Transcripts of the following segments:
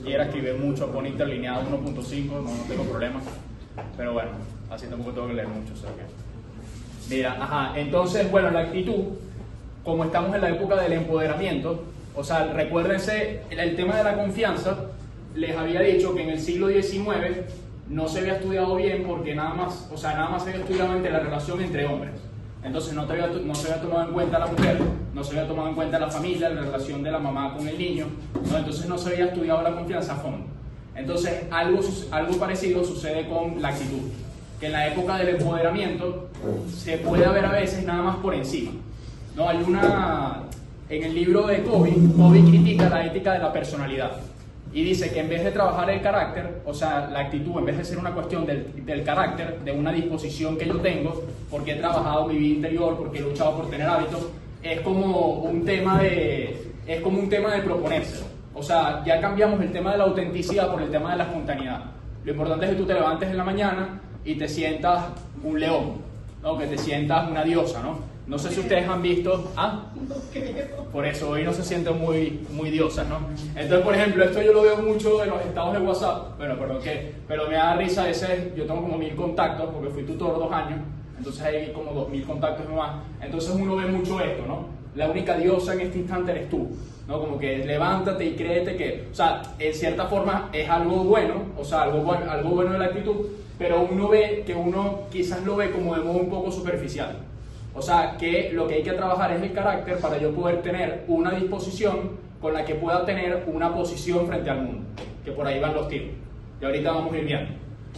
quiera escribir mucho, pone interlineado 1.5, no tengo problema. Pero bueno, así tampoco tengo que leer mucho. O sea que... Mira, entonces, bueno, la actitud, como estamos en la época del empoderamiento, o sea, recuérdense, el tema de la confianza, les había dicho que en el siglo XIX no se había estudiado bien porque nada más se había estudiado la relación entre hombres. Entonces no se había tomado en cuenta la mujer, no se había tomado en cuenta la familia, la relación de la mamá con el niño, ¿no? Entonces no se había estudiado la confianza a fondo. Entonces algo parecido sucede con la actitud, que en la época del empoderamiento se puede ver a veces nada más por encima, ¿no? En el libro de Covey critica la ética de la personalidad y dice que en vez de trabajar el carácter, o sea, la actitud, en vez de ser una cuestión del carácter, de una disposición que yo tengo, porque he trabajado mi vida interior, porque he luchado por tener hábitos, es como un tema de proponérselo. O sea, ya cambiamos el tema de la autenticidad por el tema de la espontaneidad. Lo importante es que tú te levantes en la mañana y te sientas un león, ¿no? Que te sientas una diosa, ¿no? No sé si ustedes han visto... Por eso hoy no se sienten muy diosas, ¿no? Entonces, por ejemplo, esto yo lo veo mucho en los estados de WhatsApp. Bueno, pero me da risa a veces. Yo tengo como 1000 contactos porque fui tutor 2 años. Entonces hay como 2000 contactos nomás. Entonces uno ve mucho esto, ¿no? La única diosa en este instante eres tú, ¿no? Como que levántate y créete que... O sea, en cierta forma es algo bueno, o sea, algo bueno de la actitud, pero uno ve que uno quizás lo ve como de modo un poco superficial. O sea, que lo que hay que trabajar es el carácter para yo poder tener una disposición con la que pueda tener una posición frente al mundo, que por ahí van los tiros. Y ahorita vamos a ir viendo.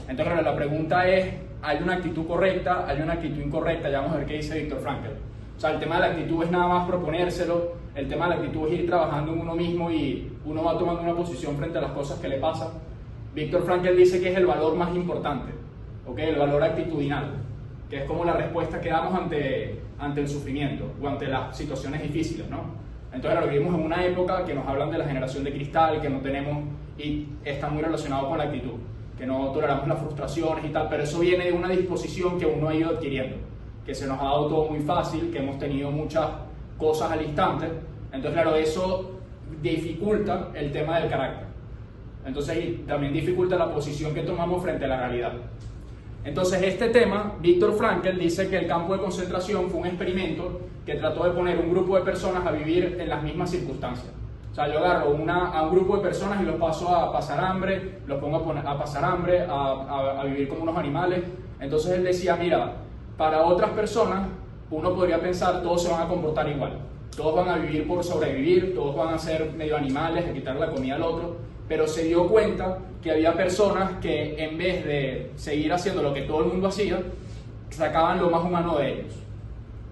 Entonces, la pregunta es, ¿hay una actitud correcta? ¿Hay una actitud incorrecta? Ya vamos a ver qué dice Viktor Frankl. O sea, el tema de la actitud es nada más proponérselo, el tema de la actitud es ir trabajando en uno mismo y uno va tomando una posición frente a las cosas que le pasan. Viktor Frankl dice que es el valor más importante, ¿ok? El valor actitudinal, que es como la respuesta que damos ante el sufrimiento o ante las situaciones difíciles, ¿no? Entonces, lo vivimos en una época que nos hablan de la generación de cristal, que no tenemos, y está muy relacionado con la actitud, que no toleramos las frustraciones y tal, pero eso viene de una disposición que uno ha ido adquiriendo, que se nos ha dado todo muy fácil, que hemos tenido muchas cosas al instante. Entonces, claro, eso dificulta el tema del carácter. Entonces, y también dificulta la posición que tomamos frente a la realidad. Entonces, este tema, Viktor Frankl dice que el campo de concentración fue un experimento que trató de poner un grupo de personas a vivir en las mismas circunstancias. O sea, yo agarro a un grupo de personas y los paso a pasar hambre, los pongo a pasar hambre, a vivir como unos animales. Entonces él decía, mira, para otras personas, uno podría pensar, todos se van a comportar igual. Todos van a vivir por sobrevivir, todos van a ser medio animales, de quitar la comida al otro. Pero se dio cuenta que había personas que en vez de seguir haciendo lo que todo el mundo hacía, sacaban lo más humano de ellos,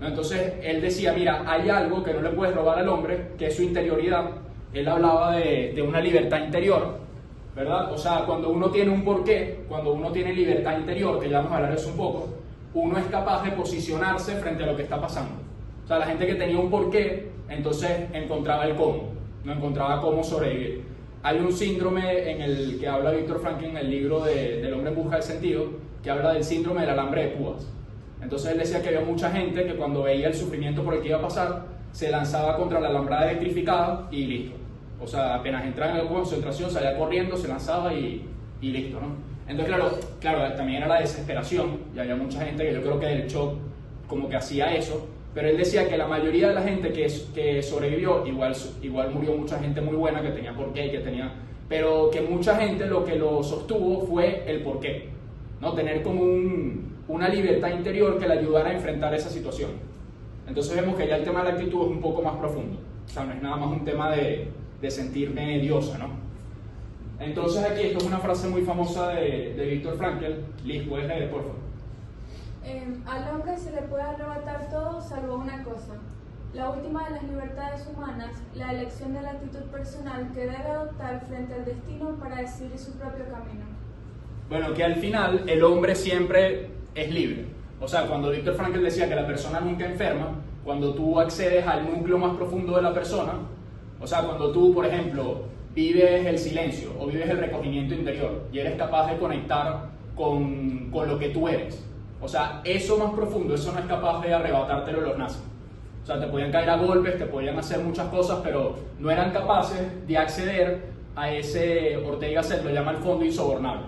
¿no? Entonces él decía, mira, hay algo que no le puedes robar al hombre, que es su interioridad. Él hablaba de una libertad interior, ¿verdad? O sea, cuando uno tiene un porqué, cuando uno tiene libertad interior, que ya vamos a hablar de eso un poco, uno es capaz de posicionarse frente a lo que está pasando. O sea, la gente que tenía un porqué, entonces encontraba el cómo, no encontraba cómo sobrevivir. Hay un síndrome en el que habla Viktor Frankl en el libro del hombre en busca del sentido, que habla del síndrome del alambre de púas. Entonces él decía que había mucha gente que cuando veía el sufrimiento por el que iba a pasar, se lanzaba contra la alambrada electrificada y listo. O sea, apenas entraba en la concentración, salía corriendo, se lanzaba y listo, ¿no? Entonces, claro, también era la desesperación, y había mucha gente que yo creo que del shock como que hacía eso, pero él decía que la mayoría de la gente que sobrevivió, igual murió mucha gente muy buena que tenía porqué, pero que mucha gente lo que lo sostuvo fue el porqué, ¿no? Tener como una libertad interior que le ayudara a enfrentar esa situación. Entonces vemos que ya el tema de la actitud es un poco más profundo, o sea, no es nada más un tema de sentirme diosa, ¿no? Entonces aquí, esto es una frase muy famosa de Viktor Frankl. Liz, ¿puedes leer, por favor? Al hombre se le puede arrebatar todo salvo una cosa, la última de las libertades humanas, la elección de la actitud personal que debe adoptar frente al destino para decidir su propio camino. Bueno, que al final el hombre siempre es libre. O sea, cuando Viktor Frankl decía que la persona nunca enferma, cuando tú accedes al núcleo más profundo de la persona, o sea, cuando tú, por ejemplo, vives el silencio o vives el recogimiento interior y eres capaz de conectar con lo que tú eres. O sea, eso más profundo, eso no es capaz de arrebatártelo los nazis. O sea, te podían caer a golpes, te podían hacer muchas cosas, pero no eran capaces de acceder a ese, Ortega y Gasset lo llama el fondo insobornable,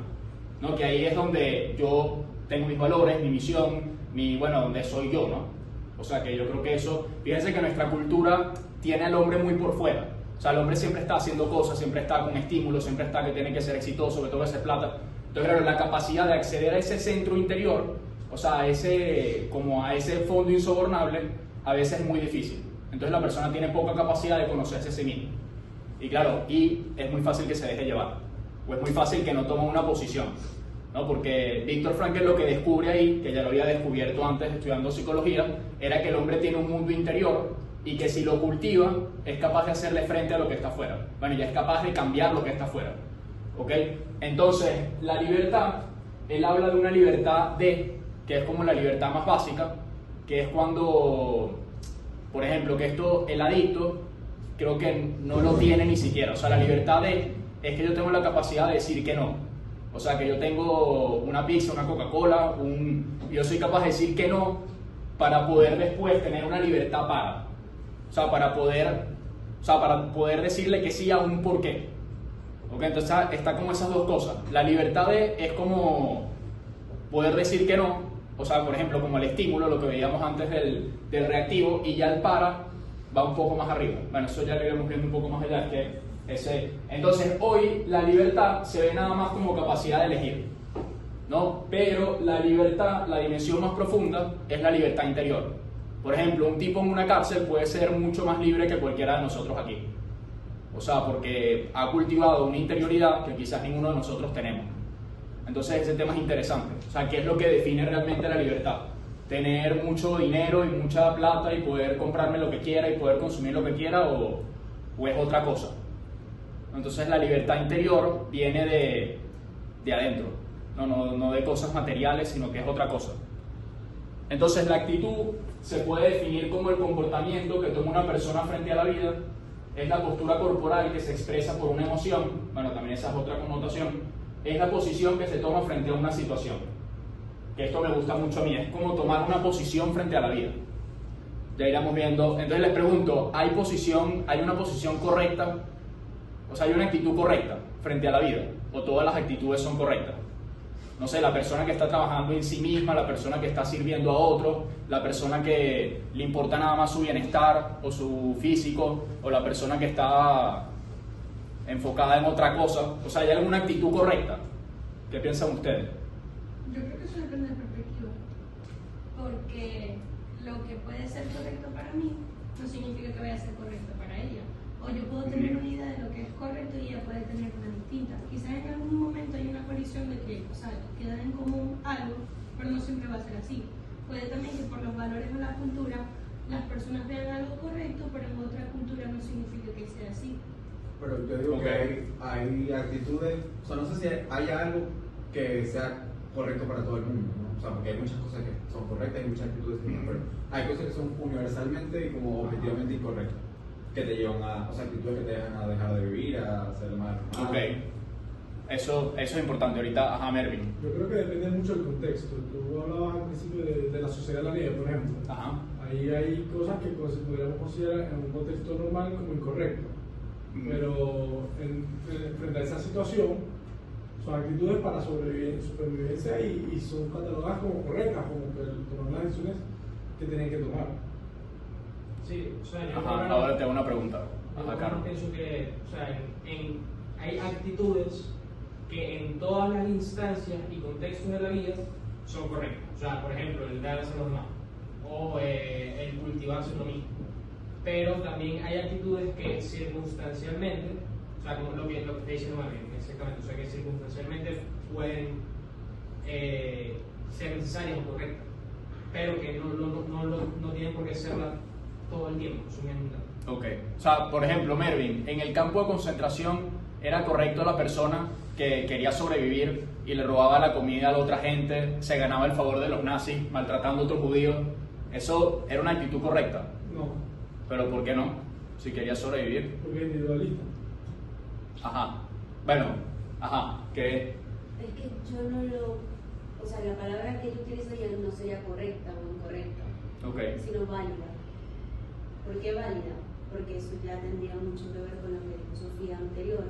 ¿no? Que ahí es donde yo tengo mis valores, mi misión, bueno, donde soy yo, ¿no? O sea, que yo creo que eso, fíjense que nuestra cultura tiene al hombre muy por fuera. O sea, el hombre siempre está haciendo cosas, siempre está con estímulos, siempre está que tiene que ser exitoso, que tengo que hacer plata. Entonces, claro, la capacidad de acceder a ese centro interior, o sea, como a ese fondo insobornable, a veces es muy difícil. Entonces la persona tiene poca capacidad de conocerse a sí mismo. Y claro, es muy fácil que se deje llevar. O es muy fácil que no tome una posición, ¿no? Porque Viktor Frankl lo que descubre ahí, que ya lo había descubierto antes estudiando psicología, era que el hombre tiene un mundo interior y que si lo cultiva es capaz de hacerle frente a lo que está afuera. Bueno, ya es capaz de cambiar lo que está afuera. ¿Ok? Entonces, la libertad, él habla de una libertad que es como la libertad más básica, que es cuando, por ejemplo, que el adicto creo que no lo tiene ni siquiera. O sea, la libertad es que yo tengo la capacidad de decir que no. O sea, que yo tengo una pizza, una Coca-Cola, yo soy capaz de decir que no para poder después tener una libertad para poder decirle que sí a un porqué. ¿Ok? Entonces está como esas dos cosas. La libertad es como poder decir que no. O sea, por ejemplo, como el estímulo, lo que veíamos antes del reactivo, y ya el para va un poco más arriba. Bueno, eso ya lo iremos viendo un poco más allá. Entonces, hoy la libertad se ve nada más como capacidad de elegir, ¿no? Pero la libertad, la dimensión más profunda, es la libertad interior. Por ejemplo, un tipo en una cárcel puede ser mucho más libre que cualquiera de nosotros aquí. O sea, porque ha cultivado una interioridad que quizás ninguno de nosotros tenemos. Entonces ese tema es interesante. O sea, ¿qué es lo que define realmente la libertad? ¿Tener mucho dinero y mucha plata y poder comprarme lo que quiera y poder consumir lo que quiera, o es otra cosa? Entonces la libertad interior viene de adentro, no de cosas materiales, sino que es otra cosa. Entonces la actitud se puede definir como el comportamiento que toma una persona frente a la vida. Es la postura corporal que se expresa por una emoción. Bueno, también esa es otra connotación. Es la posición que se toma frente a una situación. Que esto me gusta mucho a mí, es como tomar una posición frente a la vida. Ya iremos viendo. Entonces les pregunto, ¿hay una posición correcta? O sea, ¿hay una actitud correcta frente a la vida? ¿O todas las actitudes son correctas? No sé, la persona que está trabajando en sí misma, la persona que está sirviendo a otros, la persona que le importa nada más su bienestar o su físico, o la persona que está enfocada en otra cosa. O sea, ¿hay alguna actitud correcta? ¿Qué piensan ustedes? Yo creo que eso depende de perspectiva, porque lo que puede ser correcto para mí no significa que vaya a ser correcto para ella. O yo puedo tener una idea de lo que es correcto y ella puede tener una distinta. Quizás en algún momento hay una colisión de que, o sea, quedan en común algo, pero no siempre va a ser así. Puede también que por los valores de la cultura las personas vean algo correcto, pero en otra cultura no significa que sea así. Pero yo digo que hay actitudes, o sea, no sé si hay algo que sea correcto para todo el mundo, ¿no? O sea, porque hay muchas cosas que son correctas y muchas actitudes que no, pero hay cosas que son universalmente y como objetivamente incorrectas, que te llevan a, o sea, actitudes que te dejan a dejar de vivir, a ser más. Ok, eso es importante. Ahorita, ajá, Mervin. Yo creo que depende mucho del contexto. Tú hablabas al principio de la sociedad de la nieve, por ejemplo. Ajá. Ahí hay cosas que podríamos considerar en un contexto normal como incorrecto. Pero frente a esa situación, son actitudes para supervivencia y son catalogadas como correctas, como que tomar las decisiones que tienen que tomar. Sí, o sea, yo ahora te hago una pregunta. Carlos. Pienso que, o sea, hay actitudes que en todas las instancias y contextos de la vida son correctas. O sea, por ejemplo, el darse a los demás o el cultivarse uno mismo. Pero también hay actitudes que circunstancialmente, o sea, como lo que está diciendo Marvin, exactamente, o sea, que circunstancialmente pueden ser necesarias o correctas, pero que no tienen por qué serla todo el tiempo. Ok, o sea, por ejemplo, Mervin, en el campo de concentración era correcto la persona que quería sobrevivir y le robaba la comida a la otra gente, se ganaba el favor de los nazis maltratando a otros judíos. ¿Eso era una actitud correcta? No. ¿Pero por qué no? Si quería sobrevivir. Porque es individualista. Ajá. Bueno, ajá. ¿Qué? Es que yo no lo... O sea, la palabra que yo utilizo ya no sería correcta o incorrecta, sino válida. ¿Por qué válida? Porque eso ya tendría mucho que ver con la filosofía anterior,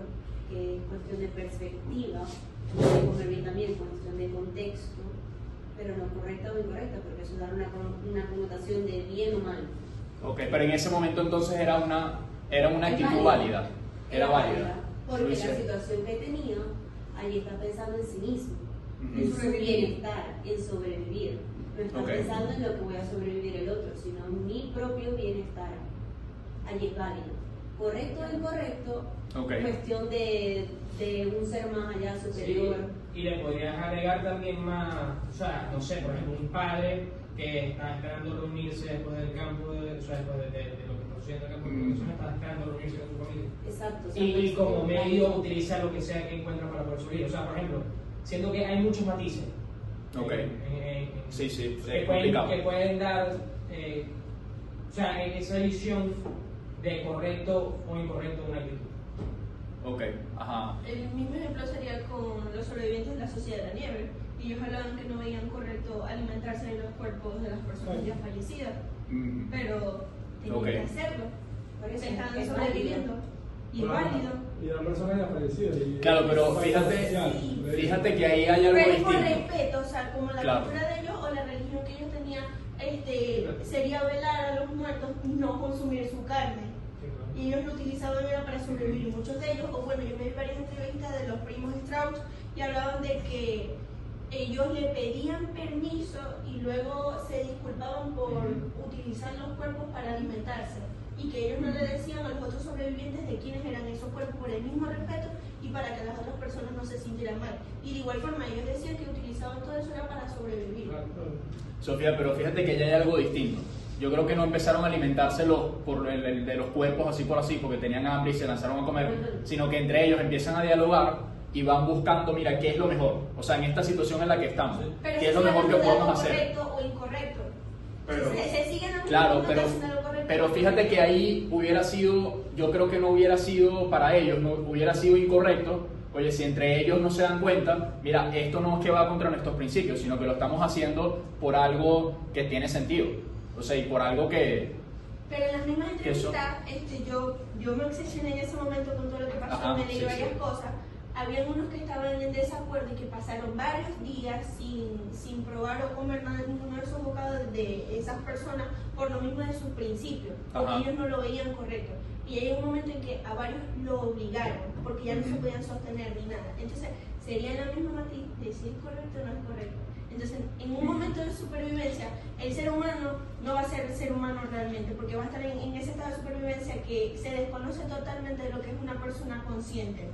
que es cuestión de perspectiva, puede coger bien también cuestión de contexto, pero no correcta o incorrecta, porque eso da una connotación de bien o mal. Ok, pero en ese momento entonces era una actitud válida. Era válida. Porque la situación que tenía, allí está pensando en sí mismo, en su bienestar, en sobrevivir. No está pensando en lo que voy a sobrevivir el otro, sino en mi propio bienestar. Allí es válido. Correcto o incorrecto, cuestión de un ser más allá superior. Sí, y le podrías agregar también más, o sea, no sé, por ejemplo, un padre que está esperando reunirse después del campo, o sea, después de lo que está sucediendo en el campo de educación, está esperando reunirse con su familia. Exacto. Y como medio utiliza lo que sea que encuentra para poder subir. O sea, por ejemplo, siento que hay muchos matices. Sí, que pueden dar, o sea, esa visión de correcto o incorrecto de una actitud. El mismo ejemplo sería con los sobrevivientes de la Sociedad de la Nieve. Ellos hablaban que no veían correcto alimentarse de los cuerpos de las personas ya fallecidas, pero tenían que hacerlo, porque se estaban sobreviviendo. Y es válido. Y eran personas ya fallecidas. Claro, pero fíjate que ahí hay algo pero distinto. por respeto, o sea, como la cultura de ellos o la religión que ellos tenían, sería velar a los muertos y no consumir su carne. Y ellos lo utilizaban era para sobrevivir. Muchos de ellos, o bueno, yo me vi varias entrevistas de los primos Strauss y hablaban de que ellos le pedían permiso y luego se disculpaban por utilizar los cuerpos para alimentarse. Y que ellos no le decían a los otros sobrevivientes de quiénes eran esos cuerpos por el mismo respeto y para que las otras personas no se sintieran mal. Y de igual forma ellos decían que utilizaban todo eso era para sobrevivir. Sofía, pero fíjate que ya hay algo distinto. Yo creo que no empezaron a alimentarse de los cuerpos así por así porque tenían hambre y se lanzaron a comer, sino que entre ellos empiezan a dialogar y van buscando, mira, qué es lo mejor. O sea, en esta situación en la que estamos, pero qué es lo mejor que podemos hacer. Correcto o incorrecto. Se siguen claro, pero fíjate que ahí hubiera sido, yo creo que no hubiera sido para ellos, no hubiera sido incorrecto. Oye, si entre ellos no se dan cuenta, mira, esto no es que va contra nuestros principios, sino que lo estamos haciendo por algo que tiene sentido. O sea, y por algo que... Pero en las mismas entrevistas, yo me obsesioné en ese momento con todo lo que pasó, me leí varias cosas. Habían unos que estaban en desacuerdo y que pasaron varios días sin probar o comer nada, ninguno de esos bocados de esas personas por lo mismo de sus principios, porque ellos no lo veían correcto. Y hay un momento en que a varios lo obligaron, porque ya no se podían sostener ni nada. Entonces, sería la misma matiz de si es correcto o no es correcto. Entonces, en un momento de supervivencia, el ser humano no va a ser ser humano realmente, porque va a estar en ese estado de supervivencia que se desconoce totalmente de lo que es una persona consciente.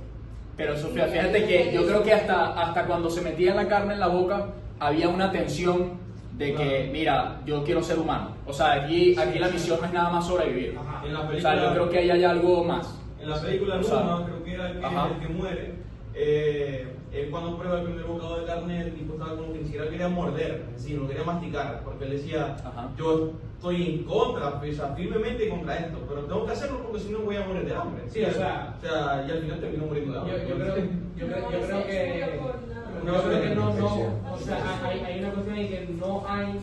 Pero Sofía, fíjate que yo creo que hasta cuando se metía la carne en la boca, había una tensión de que, mira, yo quiero ser humano. O sea, aquí la misión no es nada más sobrevivir. En la película, o sea, yo creo que ahí hay algo más. En la película Luma, creo que era el que muere. Él cuando prueba el primer bocado de carne, el tipo estaba como que ni siquiera quería morder, es decir, no quería masticar, porque él decía, yo estoy en contra, o sea, firmemente contra esto, pero tengo que hacerlo porque si no voy a morir de hambre. Sí, o sea, y al final terminó muriendo de hambre. Yo creo que no, o sea, hay una cuestión en que no hay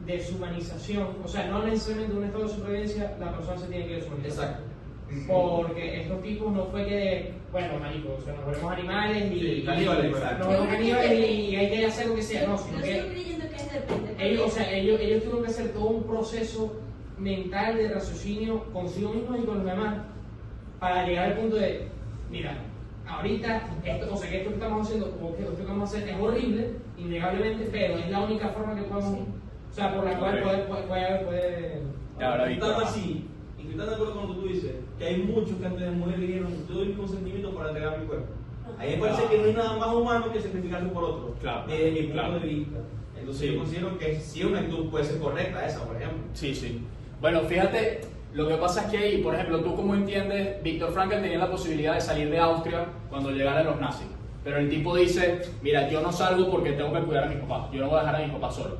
deshumanización, o sea, no necesariamente en un estado de supervivencia la persona se tiene que deshumanizar. Exacto. Porque estos tipos no fue que, bueno, marico, o sea, nos volvemos animales y caníbales, nos volvemos caníbales y hay que hacer lo que sea, no, sino Yo que estoy creyendo que es depende. ellos tuvieron que hacer todo un proceso mental de raciocinio consigo mismos y con los demás para llegar al punto de, mira, ahorita, esto que estamos haciendo, o que esto que vamos a hacer es horrible, innegablemente, pero es la única forma que podemos, o sea, por la cual puede Ahora, Víctor, así. Y estoy tan de acuerdo con lo que tú dices, que hay muchos que antes de morir dijeron, yo doy mi consentimiento para entregar mi cuerpo. A mí me parece que no hay nada más humano que sacrificarse por otro, desde mi punto de vista. Entonces yo considero que si una actitud puede ser correcta esa, por ejemplo. Sí. Bueno, fíjate, lo que pasa es que ahí, por ejemplo, tú como entiendes, Viktor Frankl tenía la posibilidad de salir de Austria cuando llegaran los nazis. Pero el tipo dice, mira, yo no salgo porque tengo que cuidar a mis papás, yo no voy a dejar a mis papás solos.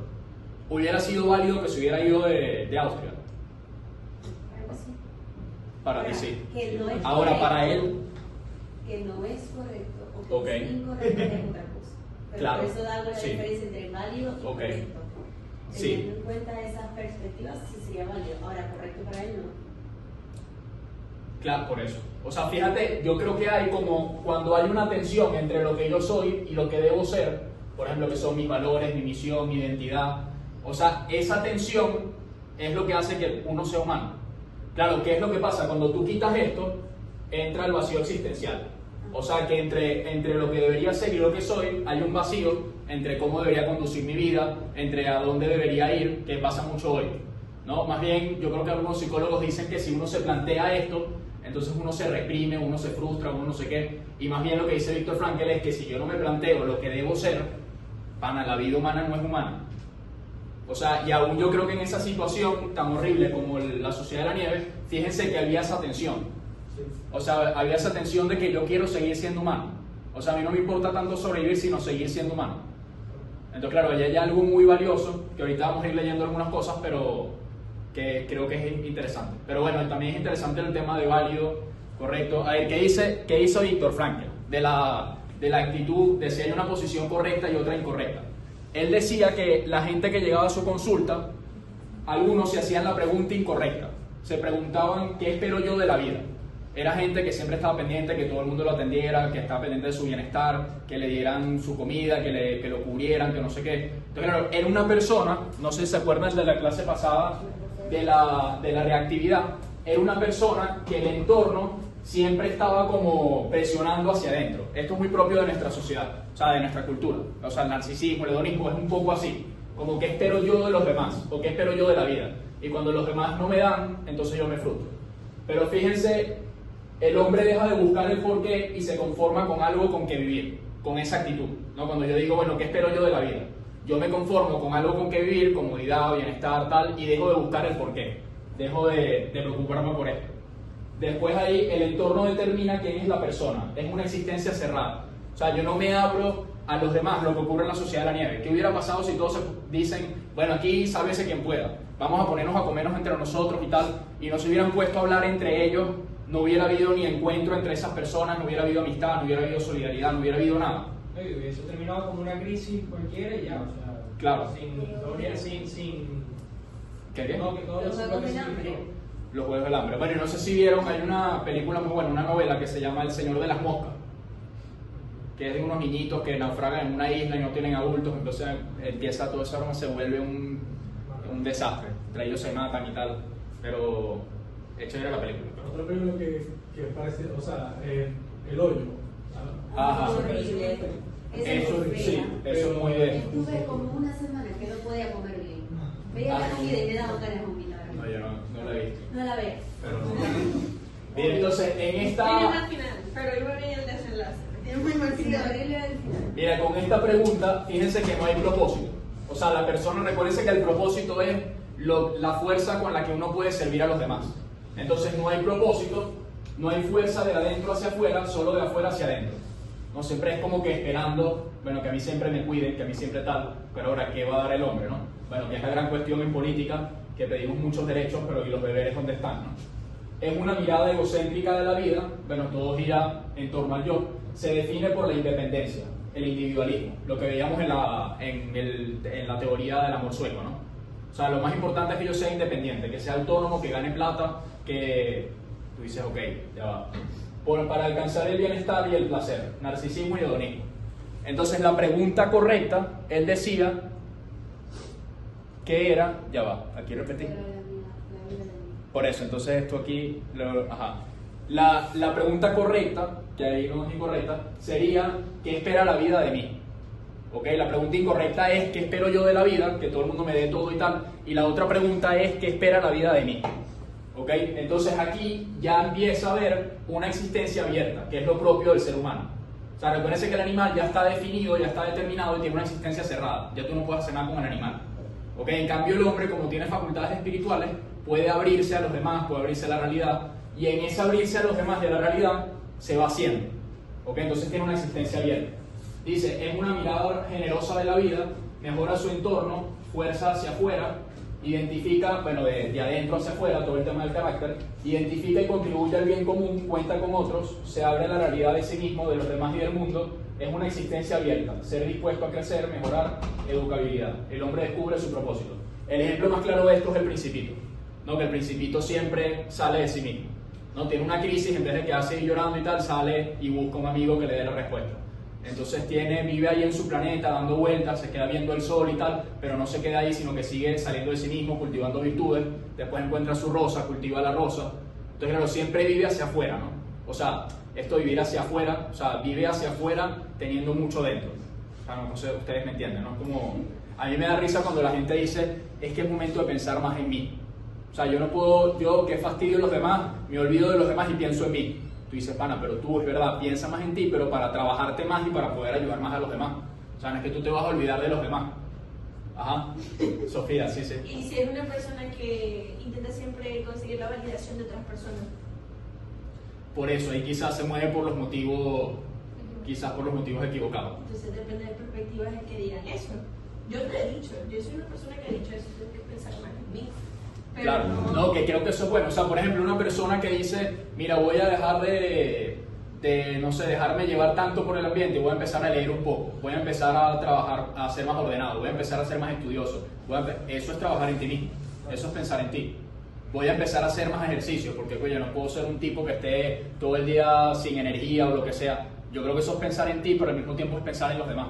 ¿Hubiera sido válido que se hubiera ido de Austria? Para ti sí. Ahora, correcto, para él... Que no es correcto o que es incorrecto es otra cosa. Pero claro, por eso da la diferencia entre válido y correcto. Teniendo en cuenta esas perspectivas, sí sería válido. Ahora, correcto para él no. Claro, por eso. O sea, fíjate, yo creo que hay como cuando hay una tensión entre lo que yo soy y lo que debo ser, por ejemplo, que son mis valores, mi misión, mi identidad. O sea, esa tensión es lo que hace que uno sea humano. Claro, ¿qué es lo que pasa? Cuando tú quitas esto, entra el vacío existencial. O sea, que entre lo que debería ser y lo que soy, hay un vacío entre cómo debería conducir mi vida, entre a dónde debería ir, que pasa mucho hoy, ¿no? Más bien, yo creo que algunos psicólogos dicen que si uno se plantea esto, entonces uno se reprime, uno se frustra, uno no sé qué. Y más bien lo que dice Víctor Frankl es que si yo no me planteo lo que debo ser, pana, la vida humana no es humana. O sea, y aún yo creo que en esa situación tan horrible como la sociedad de la nieve, fíjense que había esa tensión. O sea, había esa tensión de que yo quiero seguir siendo humano. O sea, a mí no me importa tanto sobrevivir, sino seguir siendo humano. Entonces, claro, allá hay algo muy valioso, que ahorita vamos a ir leyendo algunas cosas, pero que creo que es interesante. Pero bueno, también es interesante el tema de válido, correcto. A ver, ¿qué hizo Víctor Frankl? De la actitud de si hay una posición correcta y otra incorrecta. Él decía que la gente que llegaba a su consulta, algunos se hacían la pregunta incorrecta. Se preguntaban, ¿qué espero yo de la vida? Era gente que siempre estaba pendiente, que todo el mundo lo atendiera, que estaba pendiente de su bienestar, que le dieran su comida, que lo cubrieran, que no sé qué. Entonces, claro, era una persona, no sé si se acuerdan de la clase pasada, de la reactividad, era una persona que el entorno siempre estaba como presionando hacia adentro. Esto es muy propio de nuestra sociedad, o sea, de nuestra cultura. O sea, el narcisismo, el hedonismo es un poco así, como ¿qué espero yo de los demás? O ¿qué espero yo de la vida? Y cuando los demás no me dan, entonces yo me frustro. Pero fíjense, el hombre deja de buscar el porqué y se conforma con algo con que vivir, con esa actitud, ¿no? Cuando yo digo, bueno, ¿qué espero yo de la vida? Yo me conformo con algo con que vivir, comodidad, bienestar, tal, y dejo de buscar el porqué, dejo de preocuparme por esto. Después ahí el entorno determina quién es la persona, es una existencia cerrada. O sea, yo no me abro a los demás, lo que ocurre en la sociedad de la nieve. ¿Qué hubiera pasado si todos dicen, bueno, aquí sálvese quien pueda, vamos a ponernos a comernos entre nosotros y tal, y no se hubieran puesto a hablar entre ellos? No hubiera habido ni encuentro entre esas personas, no hubiera habido amistad, no hubiera habido solidaridad, no hubiera habido nada. Hubiese terminado como una crisis cualquiera y ya, o sea, claro. Sin ¿Qué? No, que todo Los lo Juegos que del Hambre. Los Juegos del Hambre. Bueno, y no sé si vieron, hay una película muy buena, una novela que se llama El Señor de las Moscas, que es de unos niñitos que naufragan en una isla y no tienen adultos, entonces empieza todo eso, se vuelve un desastre, entre ellos se matan y tal, pero es chévere la película. Otra película que parece, o sea, El Hoyo. Ajá. Horrible. Eso, sí, eso es muy bien. Estuve como una semana que no podía comer bien. Veía la comida y me daba ganas de vomitar. No, yo no la he visto. No la veas. Pero bien, entonces en Tiene esta... mal final, pero iba bien el desenlace. Tiene muy mal Sí, final. horrible al final. Mira, con esta pregunta, fíjense que no hay propósito. O sea, la persona, recuérdense que el propósito es la fuerza con la que uno puede servir a los demás. Entonces no hay propósito, no hay fuerza de adentro hacia afuera, solo de afuera hacia adentro. No, siempre es como que esperando, bueno, que a mí siempre me cuiden, que a mí siempre tal, pero ahora, ¿qué va a dar el hombre, no? Bueno, que es la gran cuestión en política, que pedimos muchos derechos, pero ¿y los deberes dónde están, no? Es una mirada egocéntrica de la vida, bueno, todo gira en torno al yo, se define por la independencia, el individualismo, lo que veíamos en la teoría del amor sueco, ¿no? O sea, lo más importante es que yo sea independiente, que sea autónomo, que gane plata, que tú dices, ok, ya va. Para alcanzar el bienestar y el placer, narcisismo y hedonismo. Entonces la pregunta correcta, él decía que era, ya va, aquí repetí. Por eso, entonces esto aquí, la pregunta correcta, que ahí no es incorrecta, sería, ¿qué espera la vida de mí? ¿Ok? La pregunta incorrecta es, ¿qué espero yo de la vida? Que todo el mundo me dé todo y tal. Y la otra pregunta es, ¿qué espera la vida de mí? ¿Ok? Entonces aquí ya empieza a haber una existencia abierta, que es lo propio del ser humano. O sea, recuérdense que el animal ya está definido, ya está determinado y tiene una existencia cerrada. Ya tú no puedes hacer nada con el animal. ¿Ok? En cambio el hombre, como tiene facultades espirituales, puede abrirse a los demás, puede abrirse a la realidad. Y en ese abrirse a los demás y a la realidad, se va haciendo. ¿Ok? Entonces tiene una existencia abierta. Dice, es una mirada generosa de la vida, mejora su entorno, fuerza hacia afuera, identifica, bueno, de adentro hacia afuera, todo el tema del carácter, identifica y contribuye al bien común, cuenta con otros, se abre a la realidad de sí mismo, de los demás y del mundo, es una existencia abierta, ser dispuesto a crecer, mejorar, educabilidad. El hombre descubre su propósito. El ejemplo más claro de esto es el Principito, ¿no? Que el Principito siempre sale de sí mismo. ¿no? Tiene una crisis, en vez de quedarse llorando y tal, sale y busca un amigo que le dé la respuesta. Entonces vive ahí en su planeta, dando vueltas, se queda viendo el sol y tal, pero no se queda ahí, sino que sigue saliendo de sí mismo, cultivando virtudes, después encuentra su rosa, cultiva la rosa. Entonces, claro, siempre vive hacia afuera, ¿no? O sea, esto de vivir hacia afuera, o sea, vive hacia afuera teniendo mucho dentro. O sea, no sé, ustedes me entienden, ¿no? Como, a mí me da risa cuando la gente dice, es que es momento de pensar más en mí. O sea, yo no puedo, yo que fastidio a los demás, me olvido de los demás y pienso en mí. Tú dices, pana, pero tú, es verdad, piensa más en ti, pero para trabajarte más y para poder ayudar más a los demás. O sea, no es que tú te vas a olvidar de los demás. Ajá. Sofía, sí, sí. Y si es una persona que intenta siempre conseguir la validación de otras personas. Por eso, ahí quizás se mueve por los motivos, quizás por los motivos equivocados. Entonces depende de perspectivas en que digan eso. Yo te he dicho, yo soy una persona que ha dicho eso, tengo que pensar más en mí. Pero claro, no, que creo que eso es bueno. O sea, por ejemplo, una persona que dice, mira, voy a dejar de no sé, dejarme llevar tanto por el ambiente, voy a empezar a leer un poco, voy a empezar a trabajar, a ser más ordenado, voy a empezar a ser más estudioso. Eso es trabajar en ti mismo, eso es pensar en ti. Voy a empezar a hacer más ejercicio, porque oye, no puedo ser un tipo que esté todo el día sin energía o lo que sea. Yo creo que eso es pensar en ti, pero al mismo tiempo es pensar en los demás.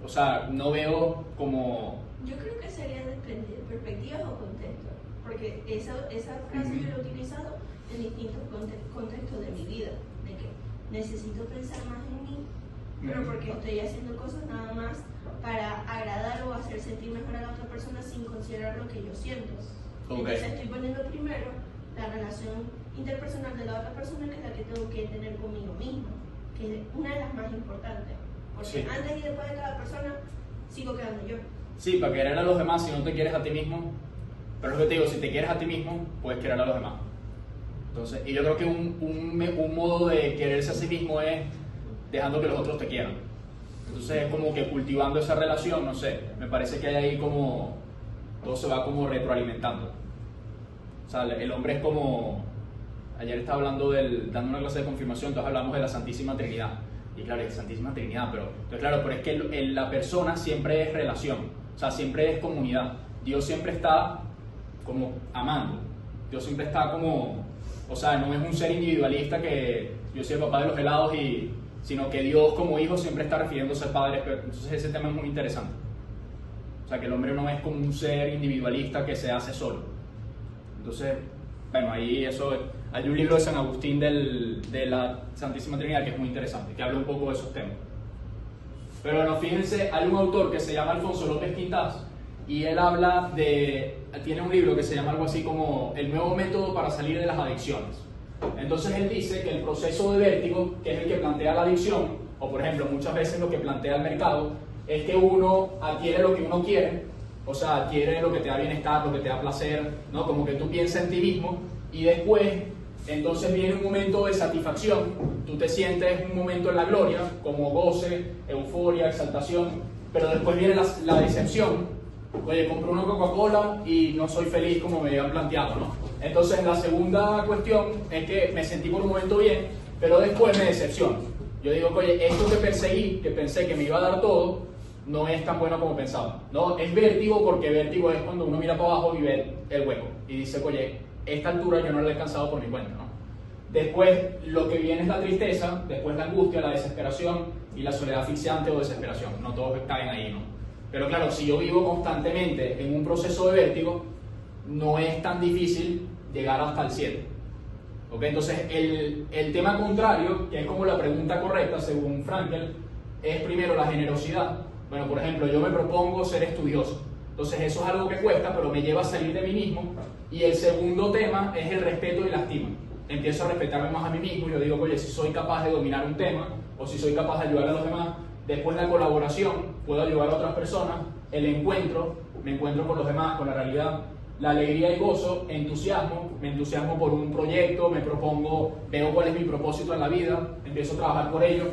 O sea, no veo como... Yo creo que sería de perspectivas o contextos, porque esa frase yo la he utilizado en distintos contextos de mi vida, de que necesito pensar más en mí, pero porque estoy haciendo cosas nada más para agradar o hacer sentir mejor a la otra persona sin considerar lo que yo siento. Entonces estoy poniendo primero la relación interpersonal de la otra persona, que es la que tengo que tener conmigo misma, que es una de las más importantes, porque sí. Antes y después de cada persona sigo quedando yo. Sí, para querer a los demás, si no te quieres a ti mismo, pero es lo que te digo, si te quieres a ti mismo, puedes querer a los demás. Entonces, y yo creo que un modo de quererse a sí mismo es dejando que los otros te quieran. Entonces es como que cultivando esa relación, no sé, me parece que hay ahí como, todo se va como retroalimentando. O sea, el hombre es como, ayer estaba hablando dando una clase de confirmación, entonces hablamos de la Santísima Trinidad. Y claro, es Santísima Trinidad, pero es que la persona siempre es relación, o sea, siempre es comunidad. Dios siempre está como amando, Dios siempre está como, o sea, no es un ser individualista que yo soy el papá de los helados, sino que Dios como hijo siempre está refiriéndose al Padre. Entonces ese tema es muy interesante. O sea, que el hombre no es como un ser individualista que se hace solo. Entonces, bueno, ahí eso... Hay un libro de San Agustín de la Santísima Trinidad que es muy interesante, que habla un poco de esos temas. Pero bueno, fíjense, hay un autor que se llama Alfonso López Quintás, y él tiene un libro que se llama algo así como El nuevo método para salir de las adicciones. Entonces él dice que el proceso de vértigo, que es el que plantea la adicción, o por ejemplo muchas veces lo que plantea el mercado, es que uno adquiere lo que uno quiere, o sea, adquiere lo que te da bienestar, lo que te da placer, ¿no? Como que tú piensas en ti mismo, y después, entonces viene un momento de satisfacción, tú te sientes un momento en la gloria, como goce, euforia, exaltación, pero después viene la decepción. Oye, compro una Coca-Cola y no soy feliz como me habían planteado, ¿no? Entonces la segunda cuestión es que me sentí por un momento bien, pero después me decepciono. Yo digo, oye, esto que perseguí, que pensé que me iba a dar todo, no es tan bueno como pensaba, ¿no? Es vértigo, porque vértigo es cuando uno mira para abajo y ve el hueco y dice, oye, esta altura yo no la he alcanzado por mi cuenta, ¿no? Después lo que viene es la tristeza, después la angustia, la desesperación y la soledad asfixiante o desesperación. No todos caen ahí, ¿no? Pero claro, si yo vivo constantemente en un proceso de vértigo, no es tan difícil llegar hasta el cielo. ¿Okay? Entonces, el tema contrario, que es como la pregunta correcta según Frankel, es primero la generosidad. Bueno, por ejemplo, yo me propongo ser estudioso. Entonces, eso es algo que cuesta, pero me lleva a salir de mí mismo. Y el segundo tema es el respeto y la estima. Empiezo a respetarme más a mí mismo. Yo digo, oye, si soy capaz de dominar un tema, o si soy capaz de ayudar a los demás. Después la colaboración, puedo ayudar a otras personas. El encuentro, me encuentro con los demás, con la realidad. La alegría y gozo, entusiasmo, me entusiasmo por un proyecto, me propongo, veo cuál es mi propósito en la vida, empiezo a trabajar por ello.